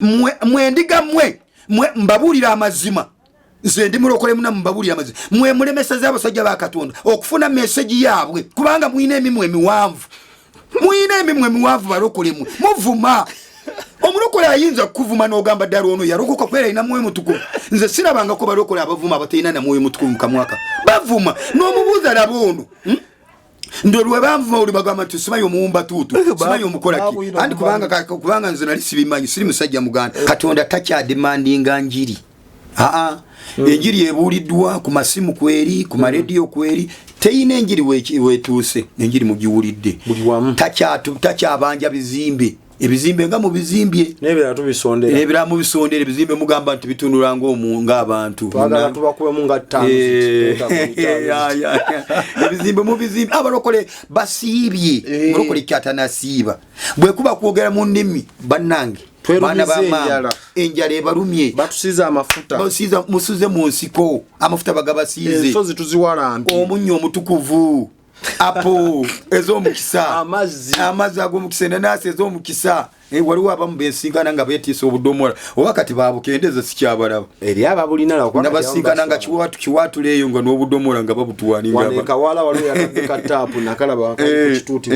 mwe ndiga mwe mbabulira amazima nze ndi mulokole muna mbabulira amazima mwe mulemesa z'abasajja ba Katonda okufuna message yaabwe kubanga muine emimwe miwanvu balokole mwe muvuma omulokole ayinza kuvuma n'ogamba ddala ono yalokoka kwera ina mwoyo mutukuvu nze sirabanga ko balokole abavuma abatalina na mwoyo mutukuvu mukamwaka bavuma n'omubuuza labo ono ndo lwe bamvuma oli bagamba nti simanyi omuwumba tuutu simanyi omukolaki andi kubanga nze nali sibimanyi siri musajja muganda Katonda takyademandinga njiri enjiri ebuuliddwa ku masimu kweri ku marediyo kweri teyina enjiri wetuuse enjiri mugiwulidde takyabanja bizimbe ebizimbe nga mu bizimbye nebira mu bisondera ebizimbe mugamba nti bitunula ng'abantu tubakuwemu nga ttaano ebizimbe mu bizimbe abalokole basiibye mulokole kyatanasiiba bwe kuba kwogera mu nnimi bannange baana bamaama enjala ebalumye batusiiza amafuta musuze mu nsiko amafuta bagabasiize ensozi tuziwalambi omunnyo omutukuvu apo ez'omukisa amazzi ag'omukisa enanasi ez'omukisa waliwo abamu bensingana nga beetiisa obudomola oba kati babukendeza sikyabalaba eri ababulina nabasinkana nga kiwaatula eyo nga n'obudomola nga babutuwaningakawala waliwo yatadde kataapu nakalaba kituuti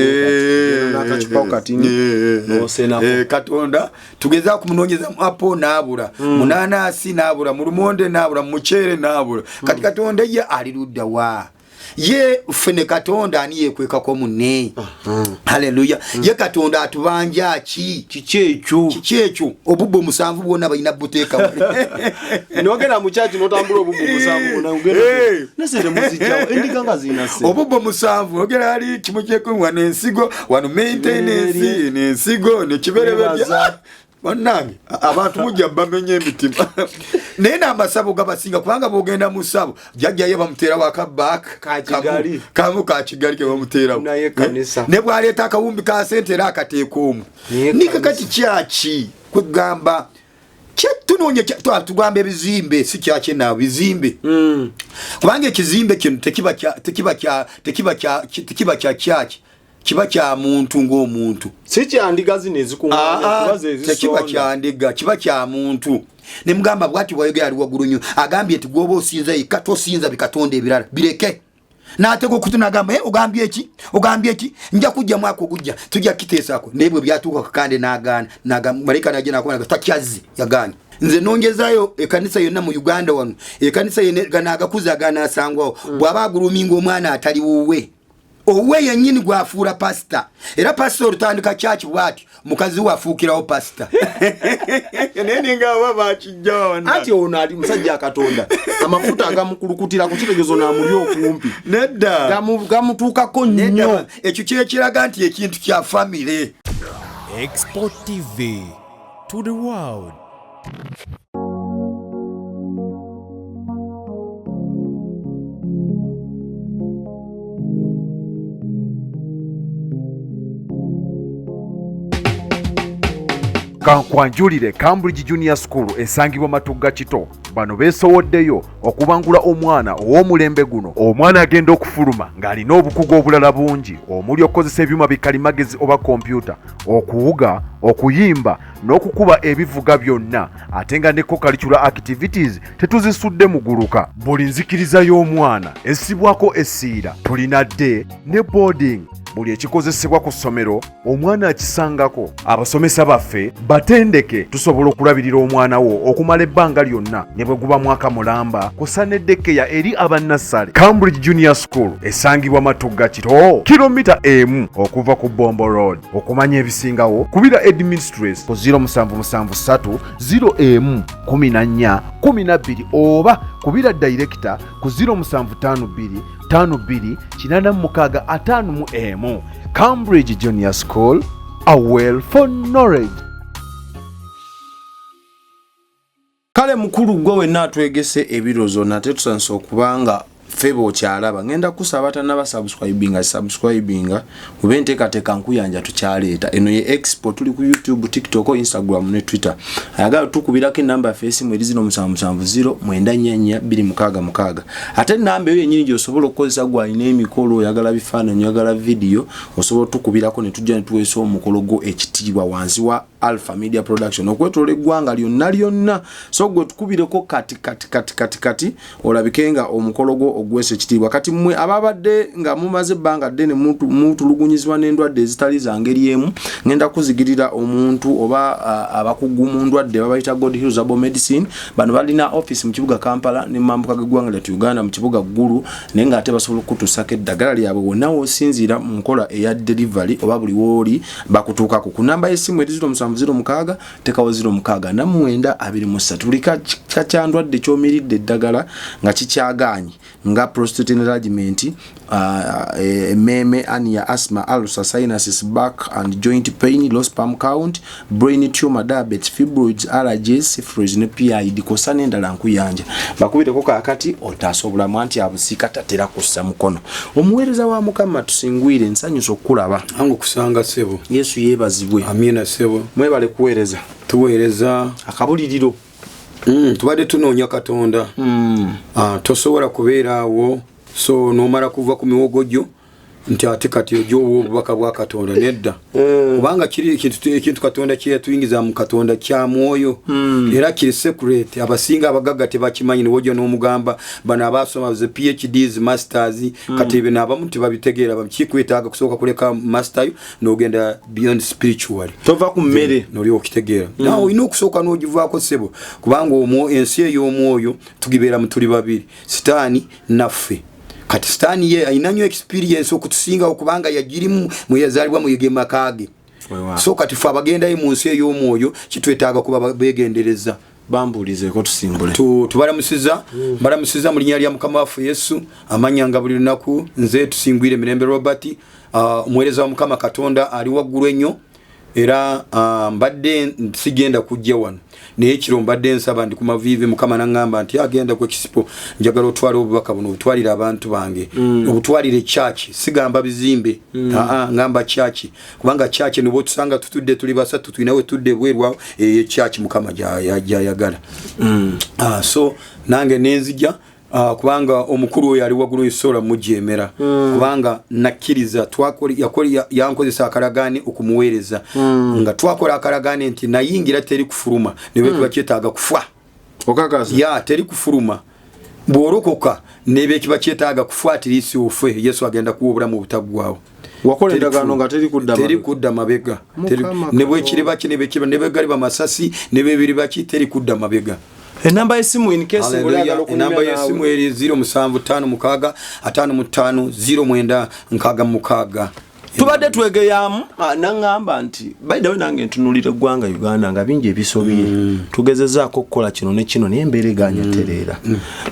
Katonda tugeza kumunoonyeza mu apo n'abula mu nanasi n'abula mu lumonde n'abula mu muceere n'abula kati Katonda ye alirudda wa ye fene Katonda ani yekwekako munne haleluya ye Katonda atubanja kiki obubbo musanvu bwona balina buteeka nogera mu church notambula obubbo musanvu bona ugera nasere muzijjawo endiganga zinase obubbo musanvu ogera ali kimukyeko wana ensigo wano maintenance n'ensigo ne kiberebya Wanange abantu mujja bamenye emitima nena amasabo gabasinga kubanga bogenda mu sabo jjajja ye bamutera wakabak kamu ka Kigali ke bamutera naye kanisa ne bwaleta akawumbi ka sente ra akateekomu nikakati kyaki kwegamba kyetunonye tugamba ebizimbe si kyaki na bizimbe kubanga ekizimbe kino tekiba kyaki kiba kya muntu ng'omuntu si kyandiga zino ezikunganya kubaza ezisonda tekiba kyandiga kiba kya muntu ne mugamba bwati bwayogera ali waggulu nnyo agambye eti gwoba osinza yekka tosinza bikatonda ebirala bireke n'ateka okutunagamba ogambye eki nja kujja mwaka ogujja tujja kiteesaako naye bwe byatuuka kakande n'agaana malayika najja nakuba takyazze yagaanye nze nongezaayo ekanisa yonna mu Uganda wano ekanisa ganagakuza aganaasangwawo bw'aba aguluminga omwana atali wuwe owe yennyini gwafuula pasita era pasita olutandika church bwati mukazi wafuukirawo pasita nenenga baba kijjona ati ono ali musajja Katonda amafuta agamukulukutira ku kitegezo n'amuli okumpi nedda gamutuukako nnyo ekyo kyekiraga nti ekintu kya family. Export TV to the world. Kankwanjulire Cambridge Junior School esangibwa Matugga Kito bano beesowoddeyo okubangula omwana ow'omulembe guno omwana agenda okufuluma ng'alina obukugu obulala bungi omuli okukozesa ebyuma bikalimagezi oba kompyuta okuwuga okuyimba n'okukuba ebivuga byonna ate nga ne co-curricular activities tetuzisudde muguluka buli nzikiriza y'omwana essibwako essiira tulina dde ne boarding buli ekikozesebwa ku ssomero omwana akisangako abasomesa baffe batendeke tusobola okulabirira omwana wo okumala ebbanga lyonna ne bwe guba mwaka mulamba kusa n'eddekeya eri abannassale. Cambridge Junior School esangibwa Matugga Kito kilomita emu okuva ku Bombo Road. Okumanya ebisingawo kubira administrator ku 0773 011412 oba kubira director ku 0752 52 Cambridge Junior School, a well for knowledge. Kale mukulu gwe wenna atwegese ebirozo nate tusanso okubanga febo kyalaba ngenda kusaba tanaba subscribinga ube nteekateeka nkuyanja tukyaleeta eno ye Expo tuli ku YouTube, TikTok, Instagram ne Twitter. Ayagala tukubirako enamba yaffe esimu eri 0770 ate enamba eyo yennyini gy'osobola okukozesa gwalina emikolo oyagala bifaananyi oyagala video osobola tukubirako ne tujja ne tuweesa omukolo gwo ekitiibwa wansi wa Alpha Media Production okwetola eggwanga lyonna so gwe tukubireko kati olabikenga omukolo gwo ogwese ekitiibwa kati mmwe ababadde nga mumaze ebbanga ddene mutulugunyizibwa n'endwadde ezitali za ngeri emu ngenda kuzigirira omuntu oba abakugu mu ndwadde babayita God Heals Herbal Medicine bano balina office mu kibuga Kampala ne mambuka g'eggwanga lyattu Uganda mu kibuga Gulu naye nga ate basobola okutusaka eddagala lyabwe wonna wosinziira mu nkola eya delivery oba buli wooli bakutuukako ku namba y'essimu eri 0706 tekawo 06 namwenda 23 buli kika ndwadde ky'omiridde eddagala nga kikyagaanye nga prostate enlargement meme ania asthma ulcer sinuses back and joint pain low sperm count brain tumor diabetes fibroids allergies syphilis ne PID kosa n'endala nkuyanja bakubireko kakati otasobola mwanti abusika tatera kussa mukono omuweereza wa Mukama tusingwire nsanyusa okulaba angu kusanga sebo Yesu yebazibwe amina sebo mwebale kuweereza tuweereza akabuliriro tubadde tunoonya Katonda tosobola kubeera awo so nomara kuva ku miwogo gyo nti ate kati ojo obubaka bwa Katonda nedda kubanga kiri ekintu Katonda kye yatuyingiza mu Katonda kya mwoyo era kiri secret abasinga abagaga tebakimanyi wojo n'omugamba bana abasoma ze PhDs masters kati bino abamu tebabitegeera bakikwetaaga kusooka kuleka master n'ogenda beyond spiritual tova ku mmere noli okitegeera nawo ino okusooka n'ogivaako sebo kubanga omwo ensi ey'omwoyo tugibeera mu tuli babiri sitaani naffe kati sitaani ye ayinanyo experience okutusinga okubanga yagirimu mu yazalibwa mu yegema kage so kati fa bagenda mu nsi ey'omwoyo kitwetaaga kuba begendereza bambulize ko tusimbule baramusiza mu linnya lya Mukama waffe Yesu amanyanga buli lunaku nze tusingwire Mirembe Robert omuweereza wa Mukama Katonda ali waggulu ennyo era mbadde sigenda kujja wano naye kiro mbadde nsaba ndi ku mavivi Mukama nangamba nti agenda ku ekisipo njagala otwala obubaka buno obutwalira abantu bange obutwalire church sigamba bizimbe ngamba church kubanga church nibo tusanga tutudde tuli basatu tuinawe tudde bwerwa church Mukama yagala so nange nenzija kubanga omukuru oyo ali wagulu isola mujemera kubanga nakiriza yankozesa akalagane okumuweereza nga twakola akalagane nti nayingira teri kufuruma nebe kibakyetaaga kufa okakaza ya teri kufuruma bworokoka nebe kibakyetaaga kufuatirisi ofe Yesu agenda kuwobula mu butagwawo wakola endagaano nga teri kudda mabega nebwe kiri baki nebe gali bamasasi nebe biri baki teri kudda mabega enamba y'essimu in case ngolagala okunamba enamba y'essimu eri 0756 55 09 tubadde twegeyamu nangamba nti baidawe nange ntunulira eggwanga Uganda nga bingi ebisobye tugezezaako okukola kino ne kino naye embeera eganya tereera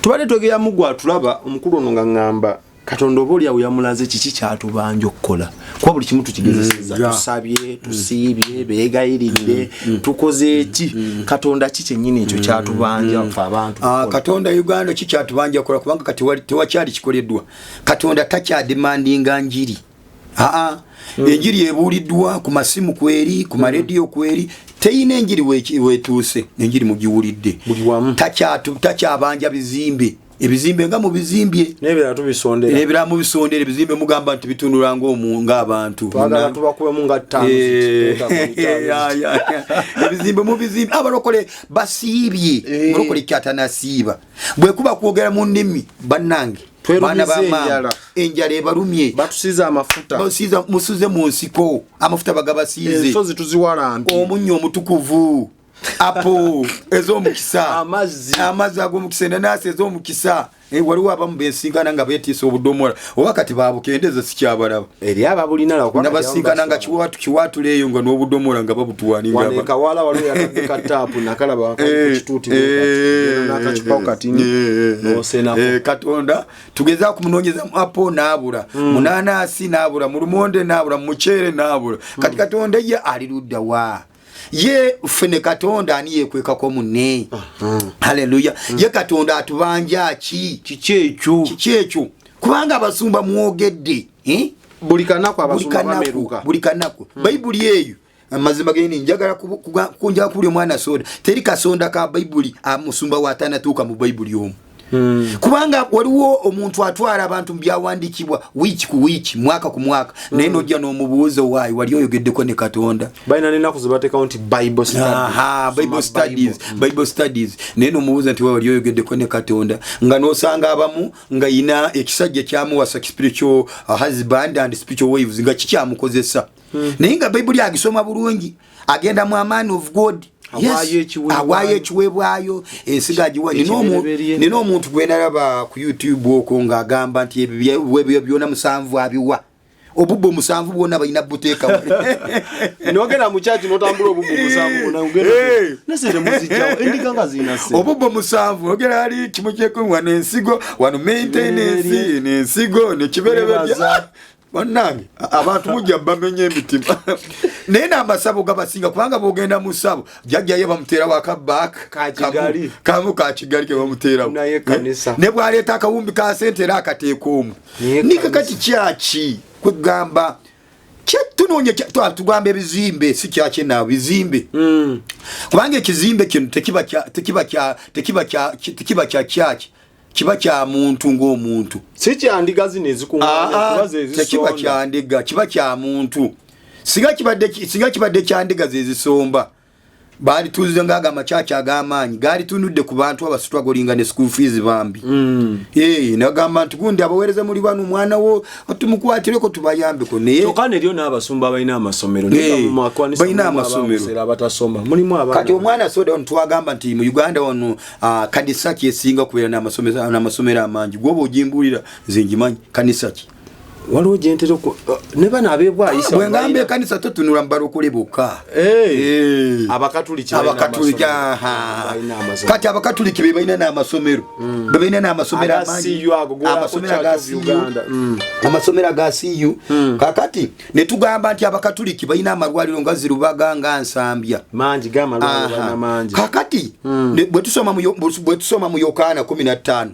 tubadde twegeyamu gwa tulaba omukulu ono nga ngamba Katonda oba oliawo yamulaze kiki kyatubanja okukola kuba buli kimu tukigezeseza tusabye tusiibye beegayiridde tukoze eki Katonda kiki ennyini ekyo kyatubanja fe abantu Katonda Uganda kiki kyatubanja okukola kubanga kati tewakyali kikoleddwa Katonda takyademandinga njiri enjiri ebuuliddwa ku masimu kweri ku maradio kweri teyina enjiri wetuuse enjiri mugiwulidde takyabanja bizimbe ebizimbe nga mu bizimbye nebera tubisondera nebera mu bisondera ebizimbe mugamba nti bitundula nga abantu twagala tubakuwe mu nga ttaano ebizimbe mu bizimbe abalokole basiibye mulokole kyatanasiiba bwe kuba kwogera mu nnimi bannange bana bamama enjala ebalumye batusiza amafuta musuze mu nsiko amafuta bagabasiize ensozi tuziwalambi omunnyo omutukuvu apo ez'omukisa amazzi ag'omukisa enanasi ez'omukisa waliwo abamu bensingana nga beetiisa obudomola oba kati babukendeza sikyabalaba eri ababulina nabasinkana nga kiwaatula eyo nga n'obudomola nga babutuwaningakawala waliwo yatadde kataapu nakalaba kituuti nakakipawo katini nosenako Katonda tugeza kumunoonyeza mu apo naabula mu nanasi naabula mu lumonde naabula mu muceere naabula kati Katonda ye alirudda wa ye fene Katonda ani yekwekako munne haleluya ye Katonda atubanja kikyekyo kubanga abasumba muogedde buli kanaku abasumba bameruka buli kanaku Bayibuli eyo amazima geni njagala kunja kuli omwana soda teri kasonda ka Bayibuli amusumba watana tuka mu Bayibuli omu kubanga waliwo omuntu atwala abantu byawandikibwa wiki ku wiki mwaka ku mwaka naye nojja n'omubuuza waayi wali oyogeddeko ne Katonda bayina n'ennaku ze bateekawo nti Bible studies naye n'omubuuza nti wali oyogeddeko ne Katonda nga n'osanga abamu nga yina ekisajja kyamuwasa spiritual husband and spiritual wives nga kikyamukozesa naye nga Bible agisoma bulungi agenda mu man of God awaayo ekiweebwayo ensiga agiwa nina omuntu gwe nalaba ku YouTube okwo ng'agamba nti ebyo byona 7 abiwa obubbo 7 bwona balina buteeka nogenda mu church n'otambula obubbo 7 bwona ugenda nasere muzijjawo endiga nga zina se obubbo 7 ogera ali kimu kyekumi wano ensigo wano maintenance n'ensigo n'ekibereberya bannange abantu mujja bamenye emitima naye n'amasabo gabasinga kubanga bwogenda mu ssabo jjajjaye bamuteera wakaback kamu ka kigali ke bamuteerawo ne bwaleeta akawumbi ka sente era akateeka omu nikakati kyaki kwegamba kyetunonye tugamba ebizimbe si kyaki naawe bizimbe kubanga ekizimbe kino tekiba kya kyaki kiba kya muntu ng'omuntu si kyandiga zino ezikuŋŋaanya kuba ze zisonda tekiba kyandiga kiba kya muntu singa kibadde kyandiga ze zisomba baali tuzize ng'agamba kyaki ag'amaanyi gaali tunudde ku bantu abasitwagolinga ne school fees bambi nagamba nti gundi abaweereza muli bano omwana wo tumukwatireeko tubayambeko naye kyokka neryo n'abasumba balina amasomero balina amasomero abatasoma mulimu abaana kati omwana soda ono twagamba nti mu Uganda wano kanisa ki esinga kubeera n'amasomero amangi gwoba ogimbulira nze ngimanyi kanisa ki waliwo gyentera ne bano abeebwayisa bwe ngamba ekanisa totunula mu balokole bokka abakatuliki kati abakatuliki be balina n'amasomero be balina n'amasomero amangi amasomero aga CU kakati ne tugamba nti abakatuliki balina amalwaliro nga Zirubaga nga Nsambya mangi g'amalwaliro mangi kakati bwe tusoma mu Yokaana 15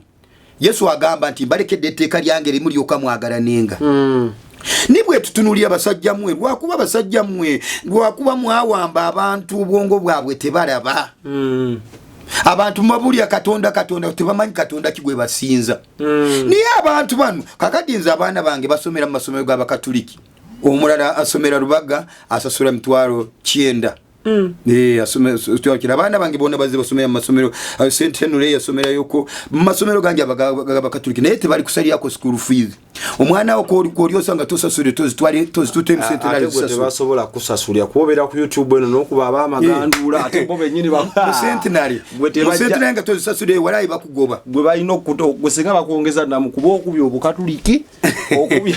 Yesu agamba nti mbalekedde etteeka lyange limu lyokka mwagalanenga nibwe tutunulira basajja mmwe lwakuba mwawamba abantu obwongo bwabwe tebalaba abantu mabulya Katonda tebamanyi Katonda kigwe basinza niye abantu bano kakati nze abaana bange basomera mu masomero g'abakatuliki omulala asomera Rubaga asasula mitwalo 9 abaana bange bonna bazze basomera mu masomero St. Henry yasomera yoko mu masomero gange abakatuliki naye tebali kusalirako school fees omwana wo kolyosanga tosasule tozitute mu centenary tebasobola kusasulya kubeera ku YouTube eno n'okuba abamagandula ate bo bennyini mu centenary nga tozisasule walayi bakugoba gwe balina okusinga bakwongeza namu kuba okubya obukatuliki okubya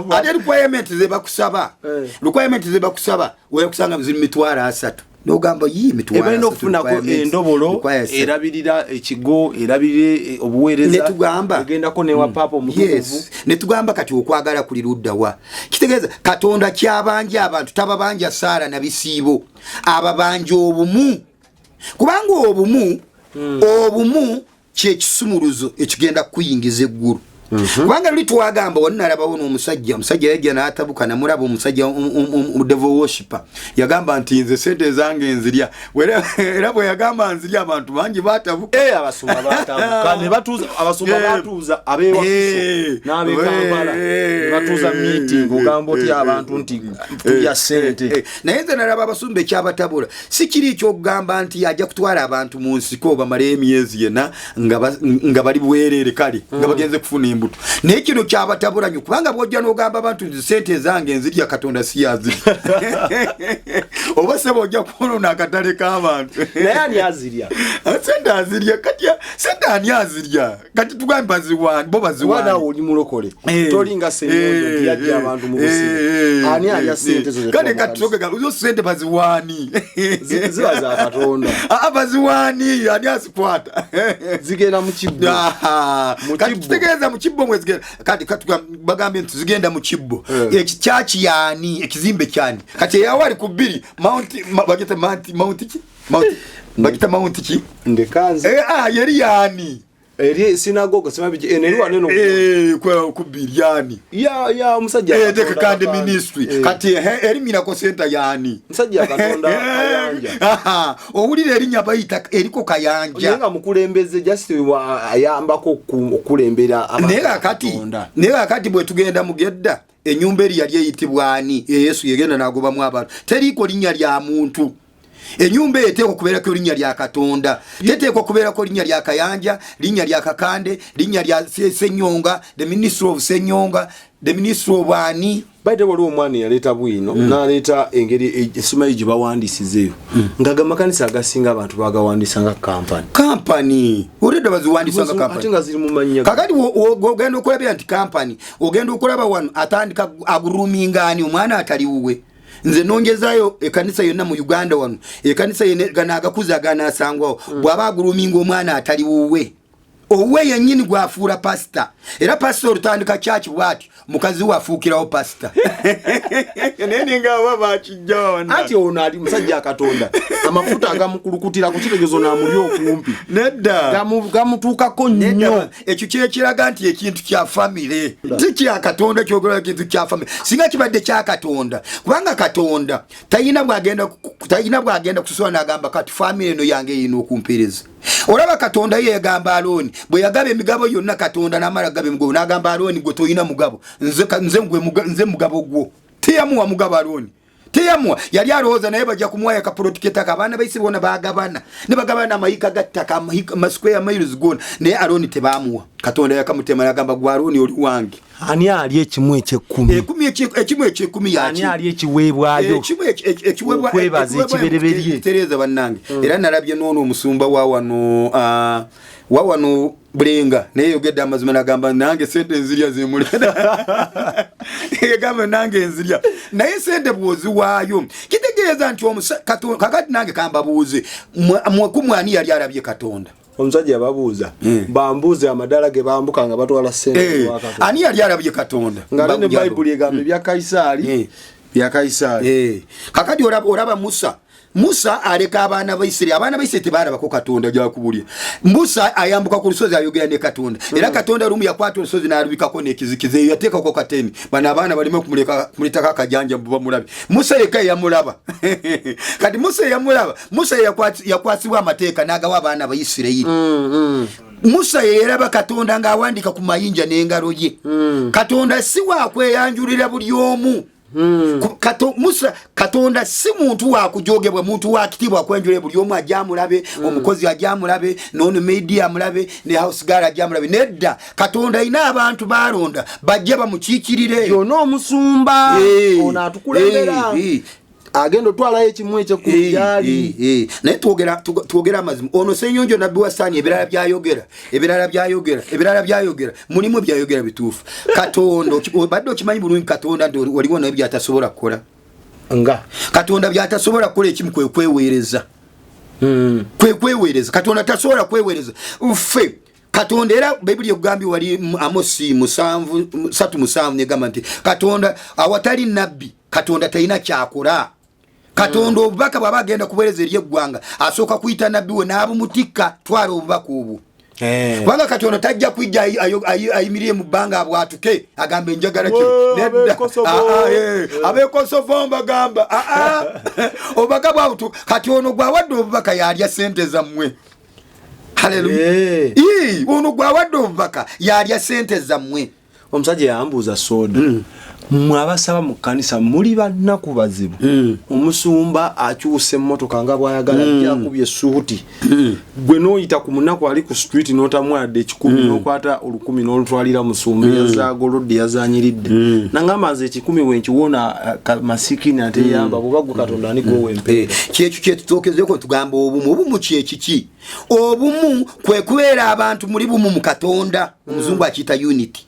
ate requirement ze bakusaba oyakusanga ziri mitwalo 3 nogamba yi mitwalo ebalina okufunako endobolo erabirira ekigo erabire obuweereza egendako newa papa omutukuvu netugamba kati okwagala kuli luddawa kitegeeza Katonda kyabanja abantu tababanja Saara na bisiibo ababanja obumu kubanga obumu kyekisumuluzo ekigenda kuyingiza eggulu kubanga luli twagamba wannalabawo n'omusajja yajja n'atabuka namulaba omusajja devil worshipper yagamba nti nze sente zange nzirya era bwe yagamba nzirya abantu bangi batabuka abasumba batabuka ne batuuza abasumba batuuza abeewakiso n'abekambala ne batuuza meeting ogamba oti abantu nti tulya sente naye nze nalaba abasumba ekyabatabula si kiri ekyokugamba nti ajja kutwala abantu mu nsiko bamale emyezi yena nga bali bwereere kale nga bagenze kufuna embuto naye kino kyabatabula nnyo kubanga bwojja n'ogamba abantu nti sente zange nzirya Katonda si yazirya oba sebo ojja kuona akatale k'abantu naye ani azirya sente azirya sente ani azirya kati tugambe baziwani bo baziwani wana oli mulokole tolinga senyondo yajja abantu mu busibe ani alya sente zo kale kati togega zo sente baziwani ziba za Katonda baziwani ani asikwata zigenda mu kibbo kitegeeza mu kibbo mwezigenda kati bagambe nti zigenda mu kibbo ekichachi yani ekizimbe kyani kati yawali ku bbiri bagita mount ki ndekanze yeri yani eri sinagogo simabi eneriwa neno kwa kubiliani ya musajja deka kandi ministry kati eri mirako center yani musajja katonda kayanja owulira erinya bayita eriko kayanja yenga mukulembeze just ayambako kulembera nega kati bwe tugenda mugedda enyumba eri yali eyitibwani Yesu yegenda nagobamu abantu teriko linnya lya muntu enyumba eteeko kubeera ko linnya lya Katonda teteeko kubeera ko linnya lya Kayanja linnya lya Kakande linnya lya Senyonga the minister of Senyonga the minister of Ani baite waliwo omwana yaleeta bwino n'aleeta engeri essomayo gye bawandisizeeyo ng'agamakanisa agasinga abantu bagawandisa nga kampani oleda baziwandisa nga kampani ate nga ziri mu mannya kakati ogenda okulabira nti kampani ogenda okulaba wano atandika agurumingaani omwana ataliwuwe nze nongezayo ekanisa yonna mu Uganda wano ekanisa yene ganagakuza ganasangwawo bwaba aguruminga omwana ataliwuwe owe yenyini gwafuura pastor era pastor rutandika church bwati mukazi wafuukirawo pastor nene nga baba kijona ati ono ali musajja Katonda amafuta agamukulukutira ku kitegezo na mulyo okumpi nedda gamutuukako nnyo ekyo kyekiraga nti ekintu kya family tikya Katonda kyogera ekintu kya family singa kibadde kya Katonda kubanga Katonda tayina bwagenda kusosola n'agamba kati family eno yange yino okumpereza olaba Katonda yegamba Aloni bwe yagaba emigabo yonna Katonda n'amala gaba emigabo n'agamba Aloni gwe toyina mugabo nze mugabo gwo teyamuwa mugabo Aloni teyamuwa yali alowooza naye bajja kumuwaya kaprotiketa kabaana baisi bona bagabana ne bagabana amayika gattaka masquare miles gona naye Aloni tebamuwa Katonda yakamutema yagamba gwa Aloni oli wange ani ali ekimu ekyekumi yaki ani ali ekiweebwayo ekiweebwa kwebaza ekibereberye tereza bannange era nalabye noono omusumba wa wano Bulenga naye yogedde amazima nagamba nange sente nzirya zemulada yagamba nange nzirya naye sente bwozi waayo kitegeeza nti kakati nange kambabuuze mwekumwani yali alabye Katonda omusajja yababuuza bambuuze amadala ge bambuka nga batwala sente ani yali alabye Katonda nga ne Bible egamba bya Kaisari kakati olaba Musa aleka abaana ba Isirayiri tebalabako Katonda gyakubulya Musa ayambuka ku lusozi ayogera ne Katonda era Katonda lumu yakwata olusozi n'alubikako n'ekizikize yateekako kateni bano abaana balime kumulitako akajanja buba mulabe Musa yekka yamulaba kati Musa yakwasibwa amateeka n'agawa abaana ba Isirayiri Musa yeraba Katonda ng'awandika ku mayinja n'engalo ye Katonda si wakweyanjulira buli omu Katonda si muntu wa kujogebwa muntu wa kitibwa kwenjule buli omu ajamulabe omukozi ajamulabe nono media amulabe ne house girl ajamulabe nedda Katonda ina abantu balonda bajja bamukiikirire yo no musumba ona atukulembera agendo twala ekimu ekyekujali naye twogera amazima ono Senyonjo nabbi wa Sani ebirala byayogera mulimu byayogera bituufu Katonda badde okimanyi bulungi Katonda nti waliwo naye byatasobola kukola nga Katonda byatasobola kukola ekimu kweweereza Katonda tasobola kweweereza uffe Katonda era Bible yogambi wali Amosi 3:7 negamba nti Katonda awatali nabbi Katonda tayina kyakola Katonda obubaka bwaba agenda kuweereza eri eggwanga asooka kuyita nabbi we n'abumutikka twala obubaka obwo kubanga Katonda tajja kwijja ayimirire mu bbanga abwatuke agambe njagala abekosovo mbagamba obubaka bwabwe kati ono gwawadde obubaka yalya sente zammwe haleluya ono gwawadde obubaka yalya sente zammwe omusajja yambuuza soda mwabasaba mu kanisa muli bannaku bazibu omusumba akyuse emmotoka nga bwayagala yakubye suuti gwe noyita ku munaku ali ku street notamwadde 10 nokwata 10 n'olutwalira musumba yazagolodde yazanyiridde nangamba nze 10 wenkiwona masikini ateyamba bubagwe Katonda ani gwe wempe kyekyo kyetutookezeko tugamba obumu kyekiki obumu kwe kubeera abantu muli bumu mu Katonda omuzungu akiyita unity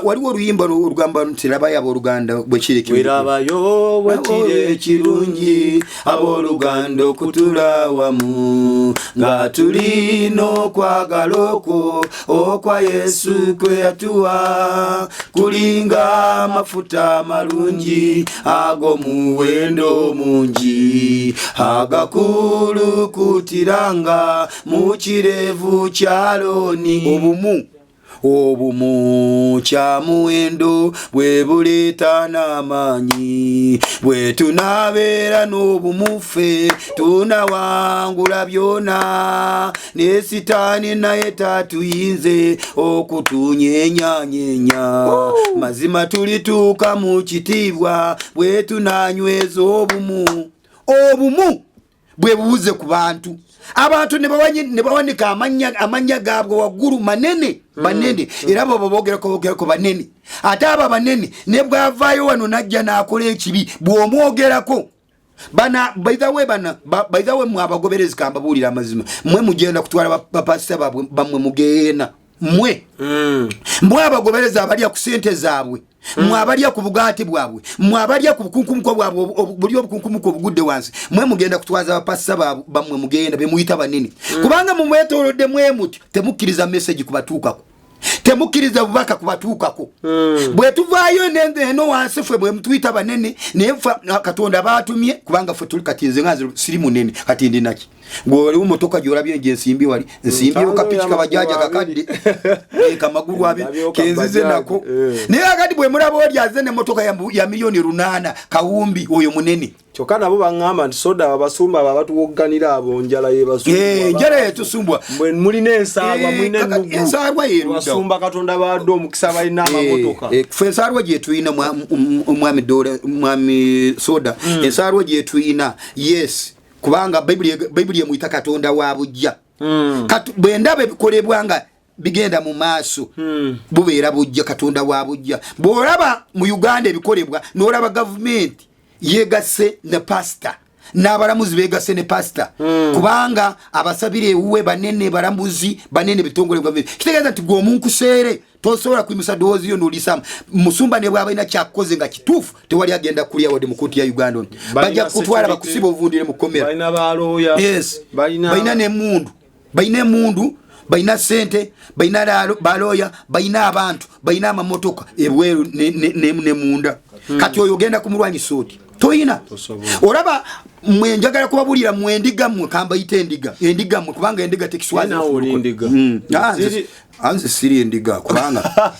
waliwo oluyimba olugamba nti labayo abooluganda bwe kireki werabayo bwekire ekirungi abooluganda okutula wamu nga tulina okwagala okwa Yesu kwe yatuwa kulinga amafuta amalungi ag'omuwendo mungi agakulukutiranga mu kirevu kya Alooni obumu kya muwendo bwe buleeta n'amaanyi bwe tunabeera n'obumufe tunawangula byona ne Sitaani naye tatuyinze okutunyenyanyenya mazima tulituuka mu kitiibwa bwe tunanyweza obumu bwe bubuze ku bantu abantu ne bawanika amanya gaabwe waggulu manene era bo boogerako banene ate aba banene ne bwavaayo wano najja n'akola ekibi bw'omwogerako by the way mwe abagoberezi kambabuulira amazima mwe mugenda kutwala bapasita bamwe mugeena mwe abagoberezi abalya ku sente zaabwe mwe abalya ku bugaati bwabwe mwe abalya ku bukunkumuko bwabwe buli obukunkumuko obugudde wansi mwe mugenda kutwaza abapasita bamwe mugenda bemuyita banene kubanga mumwetoolodde mwe muti temukkiriza message kubatuukako temukkiriza bubaka kubatuukako bwe tuvaayo neno wansi ffe bwe mutuyita banene naye Katonda baatumye kubanga ffe tuli kati nze nganze siri munene kati ndi naki gwoliwo motoka gyolabye nje nsimbi wali nsimbiyo kapiki kabajaja kakadde kamagulu abe kenzize nako naye akati bwe mulaba oli aze ne motoka ya milioni 8 kawumbi oyo munene kyokka nabo baŋŋamba nti soda abasumba abatuwogganira abo njala yebasumbwa njala yetusumbwa bwe mulina ensaalwa mulina ensaalwa basumba Katonda baadde omukisa balina amamotoka ffe ensaalwa gye tulina mwami soda ensaalwa gye tulina yes kubanga Bayibuli emuyita Katonda wa bujja bwe ndaba ebikolebwa nga bigenda mu maaso bubeera bujja Katonda wa bujja bw'olaba mu Uganda ebikolebwa n'olaba gavumenti yegasse ne pasita n'abalamuzi begasse ne pasita kubanga abasabire ewuwe banene balambuzi banene bitongole gavumenti kitegeeza nti gw'omunkuseere tosobola kuyimusa ddoboozi yo n'olisamu musumba ne bw'abalina kyakukoze nga kituufu tewali agenda kulya wadde mu kkooti ya Uganda bajja kutwala bakusiba obuvundire mu kkomera balina balooya balina n'emmundu balina sente balina balooya balina abantu balina amamotoka ebweru ne munda kati oyo ogenda kumulwanyisa oti toyina olaba mwe njagala kubabulira mwe endiga mwe kambayita endiga mwe kubanga endiga tekiswazi anze siri endiga kubanga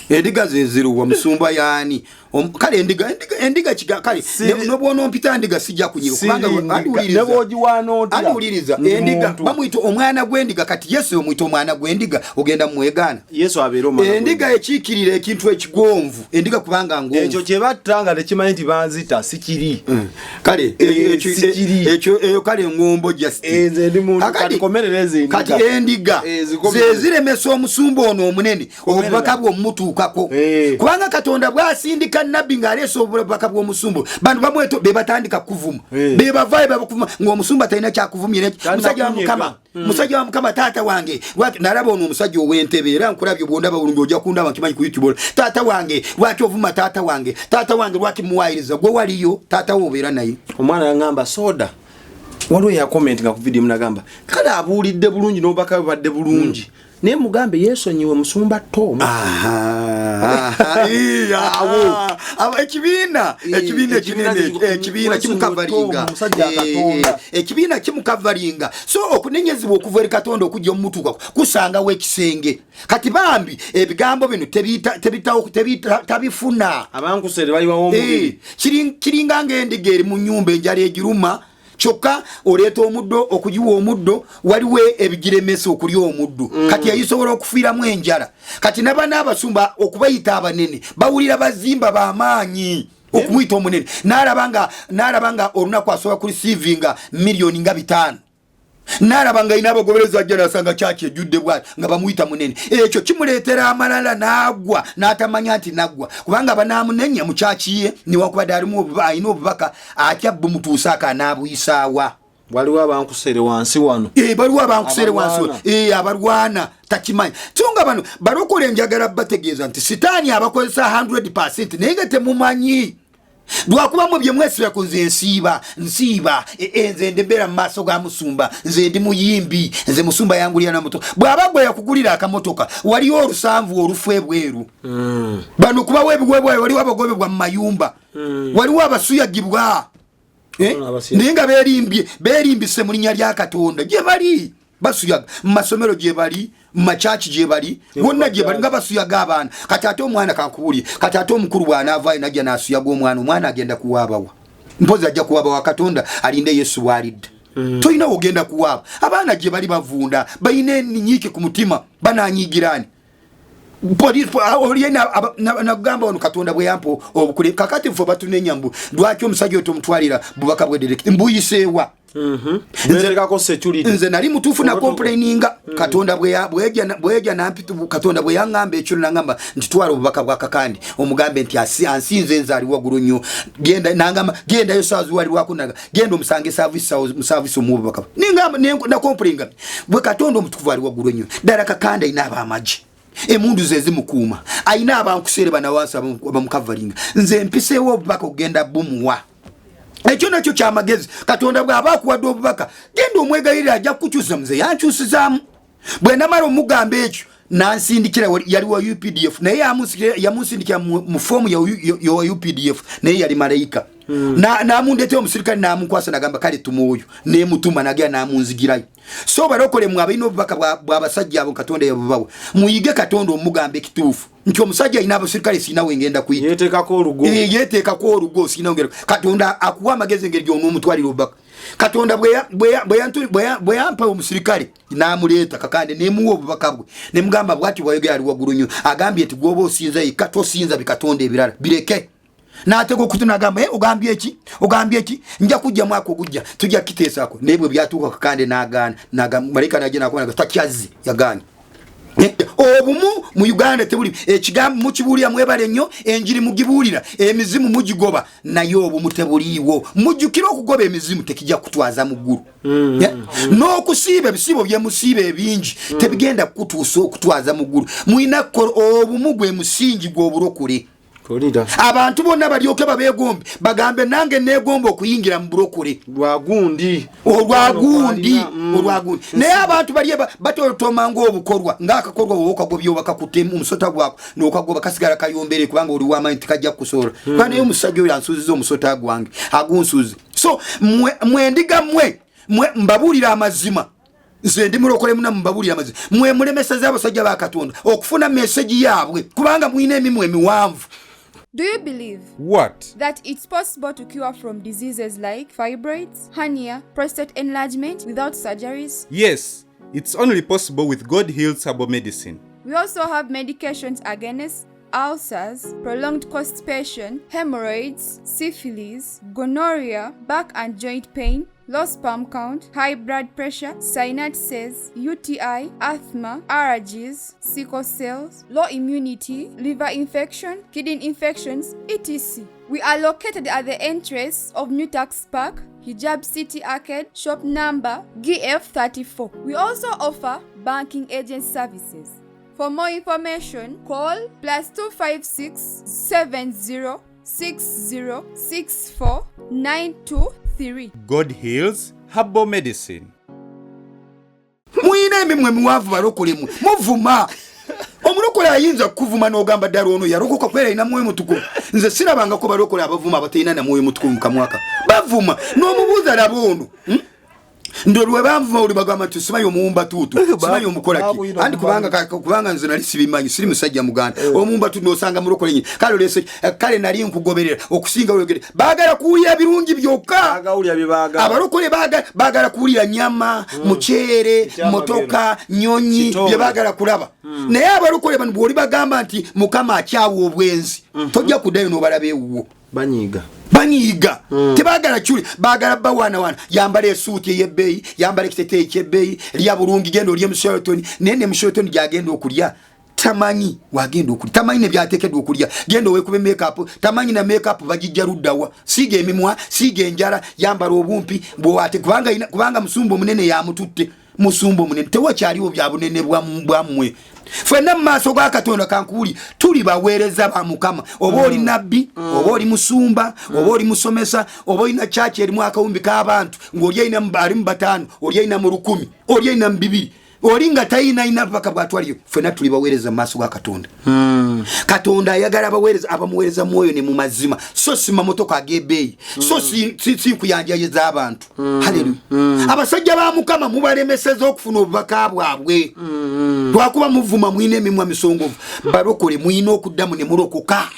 endiga zeziruwa musumba yani kale endiga kiga kale nobwono mpita endiga sijja kunyiga kubanga aliwuliriza endiga bamuyita omwana gw'endiga kati Yesu omuyita omwana gw'endiga ogenda mwegana Yesu abeera omwana endiga ekiikirira ekintu ekigonvu endiga kubanga ngonvu ekyo kye battanga tekimanyi nti banzita sikiri kale ekyo kale ngombo just kati endiga zeziremesa omusumba ono omunene obubaka bw'omutuukako kubanga Katonda bwasindika nabbi ng'aleese obubaka bw'omusumba bantu bamweto be batandika kuvuma be bavaayo babakuvuma ng'omusumba talina kyakuvumira musajja wa Mukama taata wange nalaba ono omusajja ow'entebe era nkulabye bwondaba bulungi ojja kundaba nkimanyi ku YouTube taata wange lwaki ovuma taata wange lwaki muwaayiriza gwe waliyo taata wo obeera naye omwana yaŋŋamba soda waliwo yakomenti nga ku vidiyo munagamba kale abuulidde bulungi n'obubaka bwe badde bulungi naye mugambe yeesonyiwe musumba Tom ekibiina kimukavalinga so okunenyezebwa okuva eri Katonda okujja omutuuka kusangawo ekisenge kati bambi ebigambo bino tabifuna abankusere baliwawo omubiri kiringa ng'endiga eri mu nnyumba enjala egiruma kyokka oleeta omuddo okugiwa omuddo waliwo ebigiremesa okulya omuddo kati yayisobola okufiiramu enjala kati nabana abasumba okubayita abanene bawulira bazimba b'amaanyi okumuyita omunene n'alaba nga olunaku asobola kurisiivinga miliyoni nga 5 n'alaba nga ina abagoberezi ajja nasanga kyaki ejjudde bwati nga bamuyita munene ekyo kimuleetera amalala n'agwa n'atamanya nti naggwa kubanga banaamunenya mu kyakiye newankubadde alina obubaka atya bumutuusa aka anaabuyisaawa waliwo abankusere wansi wano baliwo abankusere wansi abalwana takimanyi tunga bano balokole njagala bategeeza nti sitaani abakozesa 100% naye nga temumanyi lwakuba mu bye mwesira ku nze nsiiba nze ndebera mu maaso ga musumba nze ndi muyimbi nze musumba yangulira na moto bw'aba gwe yakugulira akamotoka waliwo olusanvu olufu ebweru bano kuba webigwebwa waliwo abagobebwa mu mayumba waliwo abasuyagibwa naye nga berimbise mu linnya lya Katonda gye bali basuyaga mu masomero gye bali mu machachi gye bali wonna gye bali nga basuyaga abaana kati ate omwana kankubulye kati ate omukulu bw'anaavaayo najja n'asuyaga omwana agenda kuwaabawa mpozi ajja kuwaabawa Katonda alinde Yesu bw'alidde tolina ogenda kuwaaba abaana gye bali bavunda balina enyiike ku mutima bananyigirani nagamba wano Katonda bwe yampa obukule kakati ffe batunenya mbu lwaki omusajja otomutwalira bubaka bwe direct mbuyiseewa nze nali mutuufu na complaininga Katonda bweja nampitu Katonda bwe yaŋŋamba ekyo nangamba nti twala obubaka bwa Kakandi omugambe nti ansinze nze ali waggulu nnyo gendayo saazi wali wakunaga genda omusange service omububaka ningamba na complaininga bwe Katonda omutukuvu ali waggulu nnyo ddala Kakandi ayina ab'amagye emundu ze zimukuuma ayina abankusere banawansi abamukavalinga nze mpiseewo obubaka okugenda bumuwa ekyo nakyo kyamagezi Katonda bw'aba akuwadde obubaka genda omwegayirira ajja kukukyusa muze yankyusizaamu bwe namala omugamba ekyo nansindikira yali wa UPDF naye yamunsindikira mu foomu ya UPDF naye yali malayika namundeetera omusirikale namunkwasa nagamba kale tumwoyo nemutuma nagera namunzigirayo so balokole mwe abalina obubaka bw'abasajja abo Katonda yabubawa muyige Katonda omugamba ekituufu nti omusajja alina abasirikale siina wengenda kuyita yeteekako olugo siina wengenda Katonda akuwa amagezi engeri gy'onoomutwalira obubaka Katonda bwe yampa omusirikale namuleeta Kakande nemuwa obubaka bwe nemugamba bwati bwayogera ali waggulu nnyo agambye nti gwoba osinza yekka tosinza bikatonda ebirala bireke n'ateka okutunagamba ogambye eki nja kujja mwaka ogujja tujja kiteesako naye bwe byatuuka Kakande n'agaana malayika najja nakubona takyazze yagaanye obumu mu Uganda tebuli ekigambo mukibuulira mwebale nnyo enjiri mugibuulira emizimu mugigoba naye obumu tebuliiwo mujjukira okugoba emizimu tekijja kutwaza mu ggulu n'okusiiba ebisiibo bye musiiba ebingi tebigenda kutuusa okutwaza mu ggulu mulina obumu gwe musingi gw'obulokole abantu bonna balyoke babeegombe bagambe nange neegomba okuyingira mu bulokole olwagundi naye abantu bali batotomanga obukolwa ng'akakolwa wookagobya obakakutemu omusota gwako n'okagoba kasigala kayombere kubanga oli w'amaanyi tikajja kukusobola kuba naye omusajja oyo ansuuziza omusota gwange agunsuuzi so mwendiga mwe mbabuulira amazima nze ndi mulokole muna mbabuulira amazima mwe mulemeseza abasajja ba Katonda okufuna meseji yaabwe kubanga mwina emimwe emiwanvu. Do you believe What? that it's possible to cure from diseases like fibroids, hernia, prostate enlargement without surgeries? Yes, it's only possible with God Heals Herbal Medicine. We also have medications against ulcers, prolonged constipation, hemorrhoids, syphilis, gonorrhea, back and joint pain, low sperm count, high blood pressure, sinuses, UTI, asthma, allergies, sickle cells, low immunity, liver infection, kidney infections, etc. We are located at the entrance of New Tax Park, Hijab City Arcade, shop number GF34. We also offer banking agent services. For more information, call +256 70 60 64 923. God Heals Herbal Medicine. Mwine emimwe miwanvu balokolemu muvuma omulokole ayinza kuvuma n'ogamba ddala ono yalokoka kwera ina mwoyo mutukuvu nze sirabangako balokole abavuma abatalina na mwoyo mutukuvu mukamwaka bavuma n'omubuuza laba ono ndolwe bamvuma oli bagamba nti simanyi omuwumba tuutu simanyi omukolaki andi kubanga nze nali sibimanyi siri musajja muganda omuwumba tuutu n'osanga mulokole nyini kale olese kale nali nkugoberera okusinga oyogere baagala kuwulira birungi byokka abalokole baagala kuwulira nyama muceere motoka nyonyi bye baagala kulaba naye abalokole bano bw'oli bagamba nti mukama akyawa obwenzi tojja kuddayo n'obalaba ewuwo banyiga tebagala chuli bagala bawana yambala esuuti ey'ebbeeyi yambala ekiteteeyi ky'ebbeeyi lya bulungi genda olye mu Sheraton nene mu Sheraton gyagenda okulya tamanyi wagenda okulya tamanyi ne byateekeddwa okulya genda weekube makeup tamanyi na makeup bagijja luddawa siiga emimwa siiga enjala yambala obumpi bw'ate kubanga musumba omunene yamututte musumba omunene tewakyaliwo bya bunene bwammwe ffenna mu maaso ga Katonda kankuwuli tuli baweereza ba Mukama oba oli nabbi oba oli musumba oba oli musomesa oba olina kyaki erimu akawumbi k'abantu ng'oli ayina ali mu 5 oli ayina mu 100 oli ayina mu 2 oli nga tayina paka bwatwaliyo ffenna tuli baweereza mu maaso ga Katonda Katonda ayagala abaweereza abamuweereza mwoyo ne mu mazima so si mamotoka ag'ebbeeyi so si kuyanjayiza abantu haleluya abasajja ba Mukama mubalemeseza okufuna obubaka bwabwe lwakuba muvuma mwine emimwa misongovu balokole mwine okuddamu ne mulokoka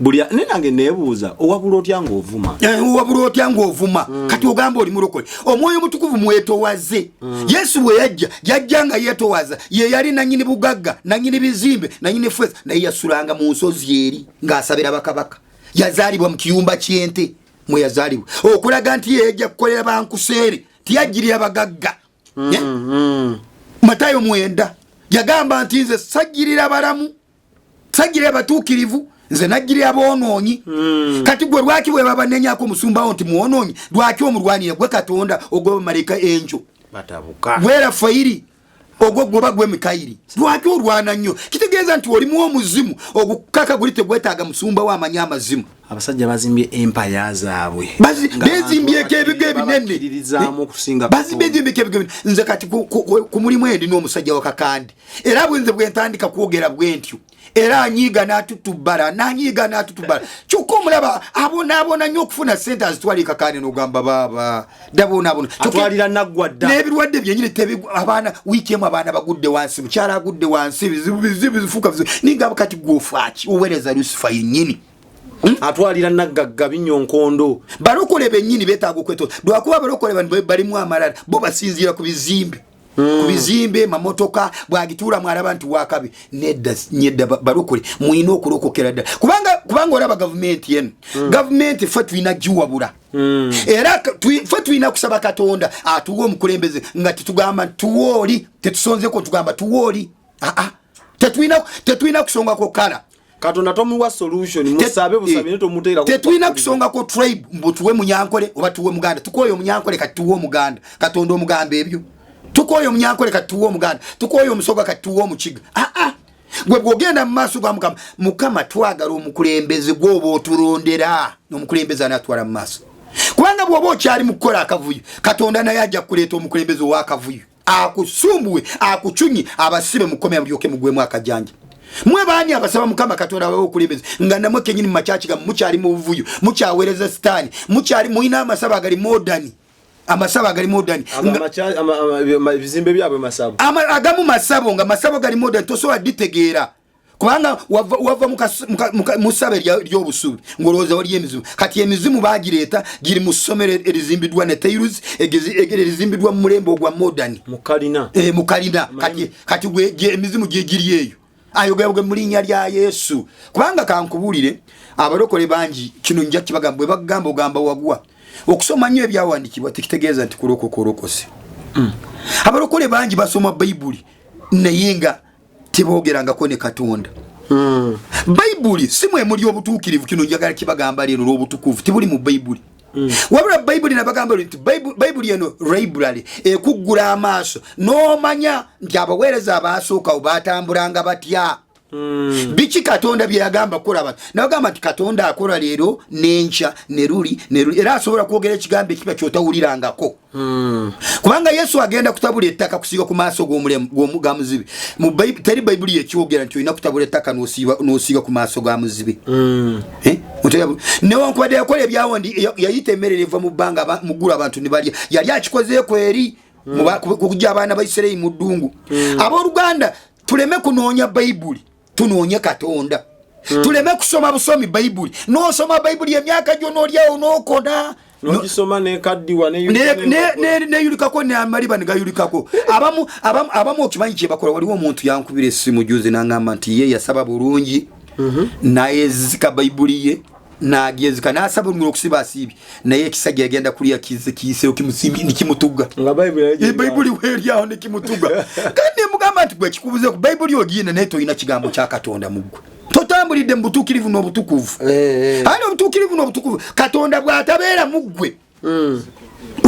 buli nenange nebuuza owabula otya ng'ovuma owabula otya ng'ovuma kati ogamba oli mulokole omwoyo mutukuvu mwetowaze Yesu bwe yajja nga yeetowaza ye yali nanyini bugagga nanyini bizimbe nanyini feza naye yasulanga mu nsozi eri ng'asabira bakabaka yazaalibwa mu kiyumba ky'ente mwe yazaalibwa okulaga nti ye yajja kukolera bankuseere tiyajjirira bagagga Matayo 9 yagamba nti nze sajjirira balamu sajjirira batuukirivu nze najjirira aboonoonyi kati gwe lwaki bwe babanenyako musumbawo nti muwonoonyi lwaki omulwanire gwe Katonda ogwe bamalayika enjo batabuka gwera fayiri ogwo gwoba gwe Mikayiri lwaki olwana nnyo kitegeeza nti olimu omuzimu ogukaka guli tegwetaaga musumba wa amanyi amazimu abasajja bazimbye empaya zaabwe bezimbyeko ebigo ebinene bazimbyeko ebigo ebinene nze kati ku mulimu endi n'omusajja wakakandi era bwenze bwentandika kwogera bwentyo era anyiga n'atutubala kyokka omulaba abonaabona nnyo okufuna sente azitwala kakandi n'ogamba baaba dabonaabona atwalira naggwa dda n'ebirwadde byenyini abaana wiiki emu abaana bagudde wansi mukyala agudde wansi bizibu bifuuka bizibu ningamba kati gwofaaki oweereza Lusifa yennyini atwalira naggagga binyonkondo balokole bennyini beetaaga okwetoza lwakuba balokole bano balimu amalala bo basinziira ku bizimbe ku bizimbe mamotoka bwagituula mwalaba nti wakabi nedda balokole mwina okulokokera ddala kubanga olaba gavumenti eno gavumenti ffe tulina giwabula era ffe tulina kusaba Katonda atuwe omukulembeze nga tetugamba tuwooli tetusonzeko tugamba tuwooli tetulina kusongako kala Katonda tomuwa solution musabe busabine tomuteera tetulina kusonga ko tribe mbutuwe munyankole oba tuwe muganda tukoyo munyankole kati tuwe omuganda Katonda omugamba ebyo tukoyo munyankole kati tuwe omuganda tukoyo omusoga kati tuwe omukiga gwe bwogenda mu maaso ga Mukama twagala omukulembeze gwoba otulondera n'omukulembeze anatwala mu maaso kubanga bw'oba okyali mu kukola akavuyo Katonda naye ajja kuleeta omukulembeze ow'akavuyo akusumbuwe akucunyi abasibe mukomya bulyoke mugwemu akajanja mwe baani abasaba Mukama Katonda bawe okulembeza nga namwe kenyini mu machachi ga mukyali mu buvuyo mukyaweereza sitaani mukyali muina amasaba agali modern bizimbe byabwe masabo agamu masabo nga masabo gali modern tosobola ditegeera kubanga wava mu ssaba ery'obusuubi ng'olowooza waliyo emizimu kati emizimu baagireeta giri mu ssomero erizimbiddwa ne tairus erizimbiddwa mu mulembe ogwa modern mu kalina kati emizimu gyegiri eyo ayogera mu linnya lya Yesu kubanga kankubulire abalokole bangi kino nja kibagamba bwe bagamba ogamba wagwa okusoma nnyo ebyawandiikibwa tekitegeeza nti kulokokolokose abalokole bangi basoma Bayibuli naye nga teboogerangako ne Katonda Bayibuli si mwe muli obutuukirivu kino njagala kibagamba leero olw'obutukuvu tibuli mu Bayibuli wabula Bayibuli nabagamba nti Bayibuli eno library ekuggula amaaso n'omanya nti abaweereza abaasookawo baatambulanga batya biki Katonda bye yagamba kukola abantu nabagamba nti Katonda akola leero n'enkya ne luli era asobola kwogera ekigambo ekiba kyotawulirangako kubanga Yesu agenda kutabula ettaka kusiiga ku maaso ga muzibe teri Bayibuli yekyogera nti olina kutabula ettaka n'osiiga ku maaso ga muzibe newankubadde yakola ebyawondi yayita emmere eva mu bbanga mugula abantu ne balya yali akikozeeko eri kujja abaana ba Isirayiri mu ddungu abooluganda tuleme kunoonya Bayibuli tunoonye Katonda tuleme kusoma busomi Bayibuli n'osoma Bayibuli emyaka gyonna olyawo n'okona n'ogisoma n'ekaddiwa neyulikako n'amaliba ne gayulikako abamu okimanyi kye bakola waliwo omuntu yankubira essimu juzi n'aŋŋamba nti ye yasaba bulungi nayezika Bayibuli ye nagyezika n'asaba olumira okusiba asiibye naye ekisajja yagenda kulya kiyiseyo kimusimbi nikimutugga nga Bayibuli weeryawo nekimutugga kandi mugamba gamba nti gwe kikubuze ku Bible ogine naye toyina kigambo kya Katonda muggwe totambulidde mu butuukirivu n'obutukuvu ani obutuukirivu n'obutukuvu Katonda bw'atabeera muggwe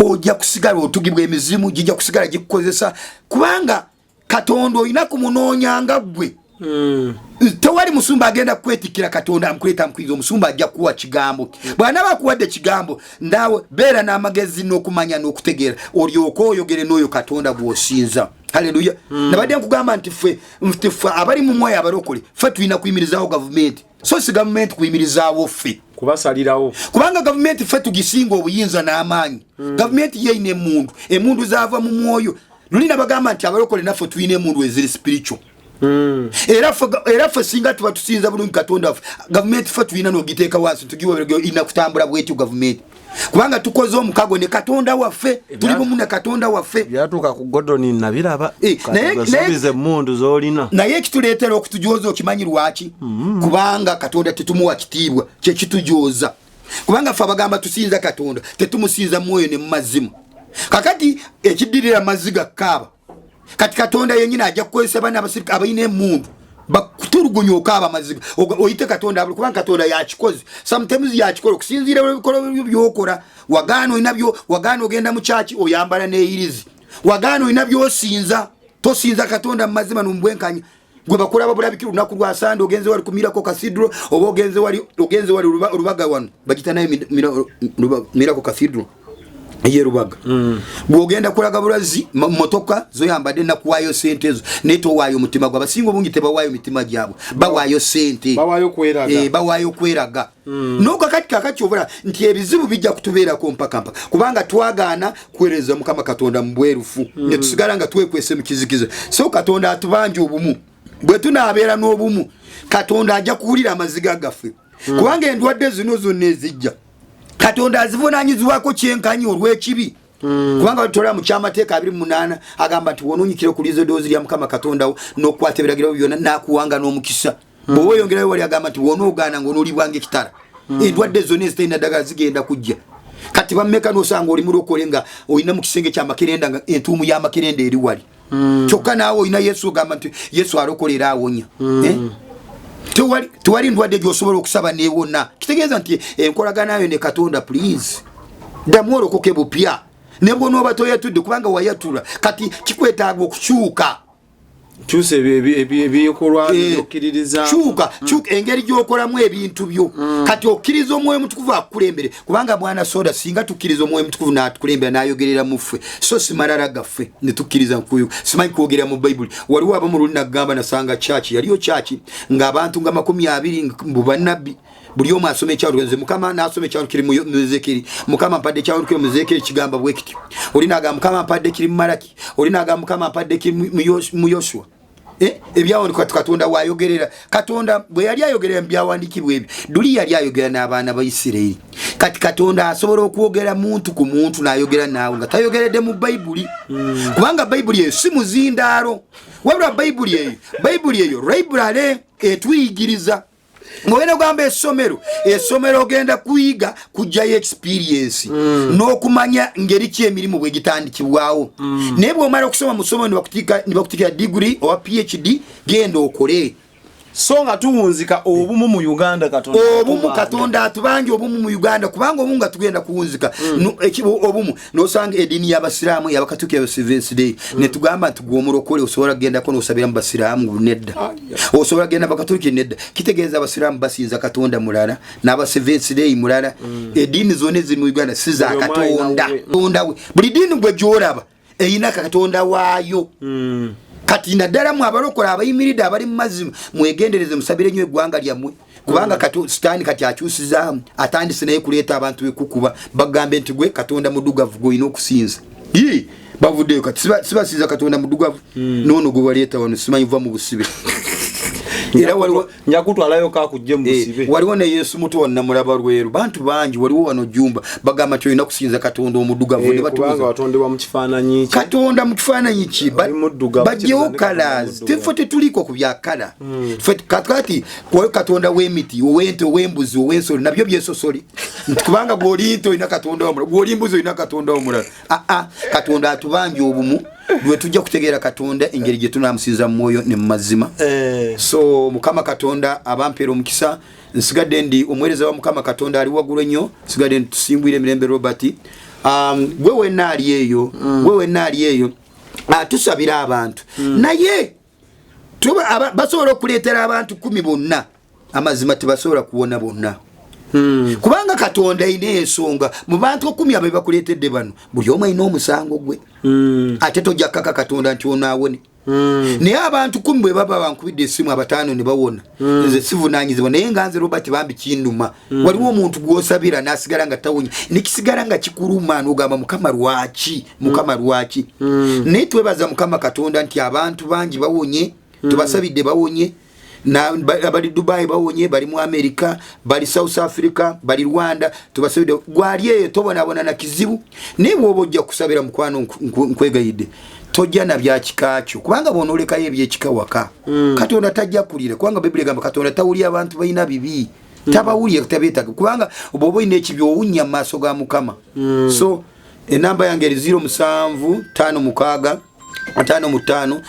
ojja kusigala otugibwa emizimu gijja kusigala gikukozesa kubanga Katonda oyina kumunoonyanga gwe tewali musumba agenda kwetikira Katonda amukuleta mukwiza omusumba ajja kuwa kigambo bwana bakuwadde kigambo ndawe beera n'amagezi n'okumanya n'okutegeera olyoka oyogere n'oyo Katonda bw'osinza haleluya nabadde nkugamba nti ffe abali mu mwoyo abalokole ffe tulina kuyimirizaawo gavumenti so si gavumenti kuyimirizaawo ffe kubasalirawo kubanga gavumenti ffe tugisinga obuyinza n'amaanyi gavumenti yeeyina emundu zaava mu mwoyo lulina bagamba nti abalokole naffe tulina emundu eziri spiritual era ffe singa tuba tusinza bulungi Katonda waffe gavumenti ffe tulina n'ogiteeka wansi tugiweerego ina kutambula bwetyo gavumenti kubanga tukoze omukago ne Katonda waffe tuli bumu ne Katonda waffe byatuuka ku Godoni nabiraba naye mundu zolina naye ekituleetera okutujooza okimanyi lwaki kubanga Katonda tetumuwa kitiibwa kye kitujooza kubanga ffe abagamba tusinza Katonda tetumusinza mwoyo ne mumazimu kakati ekiddirira amazzi gakkaaba kati Katonda yenyina ajja kukozesa bana abasirika abayina emundu bakutulugunya okaaba amaziga oyite Katonda abuli kubanga Katonda yakikoze sometimes yakikola okusinziira ebikolo byokola wagaano inabyo wagaano ogenda mu church oyambala neeyirizi wagaano inabyo osinza tosinza Katonda mazima numbwenkanya gwe bakola babulabikiru lunaku lwa Sande ogenze wali kumirako cathedral oba ogenze wali rubaga wano bagita naye mirako cathedral Yerubaga bwogenda kulaga bulazi motoka zoyambadde nakuwayo sente ezo neto wayo mutima gwa basingo bungi tebawayo mitima gyabo bawayo sente bawayo kweraga nuko kakati obula nti ebizibu bijja kutubeera ko mpaka kubanga twagaana kwereza mukama Katonda mbwerufu ne tusigala nga twekwese mukizikiza so Katonda atubanje obumu bwe tunaabeera n'obumu Katonda ajja kuwulira amaziga gaffe kubanga endwadde zino zonna ezijja Katonda azivunanyizibwako kyenkanyi olw'ekibi kubanga tola mu kyamateeka 28 agamba nti wonoonyikire okuliza eddoboozi lya Mukama Katonda wo n'okukwata ebiragiro byonna n'akuwanga n'omukisa bw'oba oyongerayo wali agamba nti wonoogaana ng'onoolibwanga ekitala endwadde zonna eziterina ddagala zigenda kujja kati bammeka n'osanga oli mulokole nga olina mu kisenge ky'amakerenda nga entuumu y'amakerenda eri wali kyokka naawe olina Yesu ogamba nti Yesu alokolera awonya tuwali ndwadde gy'osobola okusaba neewona kitegeeza nti enkolaganayo ne Katonda please ddamu olokoke bupya ne bw'onooba toyatudde kubanga wayatula kati kikwetaaga okukyuka kyusa ebyekolwa okkiririza kyuka engeri gy'okolamu ebintu byo kati okkiriza omwoyo mutukuvu akukulembere kubanga mwana soda singa tukkiriza omwoyo mutukuvu n'atukulembera n'ayogerera mu ffe so si malala gaffe ne tukkiriza nkuyo simanyi kwogera mu Bayibuli waliwo abamu luli nagamba nasanga chachi yaliyo chachi ng'abantu nga 20 mu bannabbi buli omu asoma ekyalo nze Mukama n'asoma ekyalo kiri mu Ezekeri Mukama mpadde ekyalo kiri mu Ezekeri kigamba bwe kiti oli n'agamba Mukama mpadde kiri mu Malaki oli n'agamba Mukama mpadde kiri mu Yoshua ebyawandikibwa Katonda wayogerera Katonda bwe yali ayogerera mu byawandikibwa ebyo duli yali ayogera n'abaana ba Isirayiri kati Katonda asobola okwogera muntu ku muntu n'ayogera naawe nga tayogeredde mu Bayibuli kubanga Bayibuli eyo si muzindaalo wabula Bayibuli eyo library etuyigiriza ng'ogenda kugamba essomero ogenda kuyiga kujjayo experience n'okumanya ngeri ki emirimu bwe gitandikibwawo naye bw'omala okusoma mu ssomero ne bakutikira degree oba PhD genda okole so nga tuwunzika obumu mu Uganda Katonda obumu Katonda atubanje obumu mu Uganda kubanga obumu nga tugenda kuwunzika obumu n'osanga edini y'Abasiraamu y'Abakatolika ya Seventh Day ne tugamba nti gwe omulokole osobola kugenda ko n'osabira mu Basiraamu nedda osobola kugenda Bakatolika nedda kitegeeza Abasiraamu basinza Katonda mulala n'aba Seventh Day mulala edini zonna eziri mu Uganda si za Katonda buli dini gwe gy'olaba eyina Katonda waayo kati naddala mu abalokola abayimiridde abali mu mazima mwegendereze musabire nnyo eggwanga lyammwe kubanga Sitaani kati akyusiza atandise naye kuleeta abantu bekukuba bagambe nti gwe Katonda muddugavu gw'olina okusinza bavuddeyo kati sibasinza Katonda muddugavu noono gwe waleeta wano simanyi va mu busibe era waliwo nyakutwalayo kakujje mu busibe waliwo ne Yesu muto wa Namulaba Lweru bantu bangi waliwo wano Jumba bagamba nti olina kusinza Katonda omuddugavu ne kubanga watondebwa mu kifaananyi ki Katonda mu kifaananyi ki bajjewo kalazi tefe tetuliko ku bya kala kati kwa Katonda w'emiti ow'ente ow'embuzi ow'ensolo nabyo byesosoli kubanga gw'oli nti olina Katonda omulala gw'oli mbuzi olina Katonda omulala Katonda atubanje obumu lwe tujja kutegeera Katonda engeri gye tunamusinza mu mwoyo ne mu mazima. So Mukama Katonda abampeera omukisa, nsigadde ndi omwereza wa Mukama Katonda ali waggulu ennyo, nsigadde tusimbwire Mirembe Robert. Wewe naali eyo, wewe naali eyo, tusabira abantu naye basobola okuleetera abantu 10 bonna, amazima tebasobola kuwona bonna. Kubanga Katonda ine ensonga mu bantu 10 abe bakuleetedde bano, buli omu alina omusango gwe. Ate tojja kaka Katonda nti onaawone. Naye abantu 10 bwe baba bankubidde essimu abataano ne bawona, nze sivunaanyizibwa. Naye nga nze Robert bambi kinduma, waliwo omuntu gw'osabira n'asigala nga tawunya, nekisigala nga kikuluma n'ogamba Mukama lwaki, Mukama lwaki. Naye twebaza Mukama Katonda nti abantu bangi bawonye, tubasabidde bawonye. Bali Dubai bawonye, bali mu America, bali South Africa, bali Rwanda, tubasabidde. Gwali eyo tobonabona na kizibu, naye bw'oba ojja kusabira mukwano nkwegayidde, tojja na byakikakyo, kubanga bonoolekayo ebyekika waka. Katonda tajja kulira, kubanga Bibuli egamba Katonda tawulira abantu balina bibi, tabawulira tabeetaga, kubanga oba olina ekibyo owunya mu maaso ga Mukama. So enamba yange eri 0756 55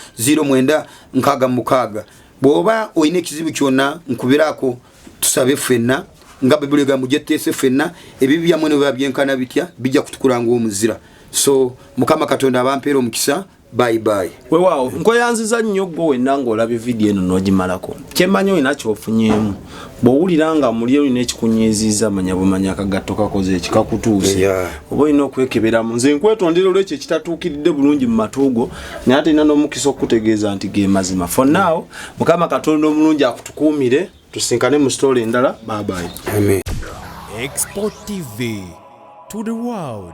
09 bwoba oyina ekizibu kyonna nkubirako tusabe ffenna nga Bibuli egamba mujeteese ffenna, ebibi byammwe ne babyenkana bitya bijja kutukulanga omuzira. So Mukama Katonda abampeera omukisa. Bye bye. Weewaawo nkweyanziza nnyo gwe wenna ng'olabye vidiyo eno n'ogimalako. Kyemmanyi olina kyofunyeemu. Bw'owulira nga muli olina ekikunyiizizza manya bumanya akagatto kakoze ekikakutuuse. Oba olina okwekeberamu. Nze nkwetondera olw'ekyo ekitatuukiridde bulungi mu matuugo, naye ate n'omukisa okukutegeeza nti ge mazima. For now, Mukama Katonda omulungi akutukuumire, tusinkane mu story endala. Bye bye. Amen. Export TV to the world.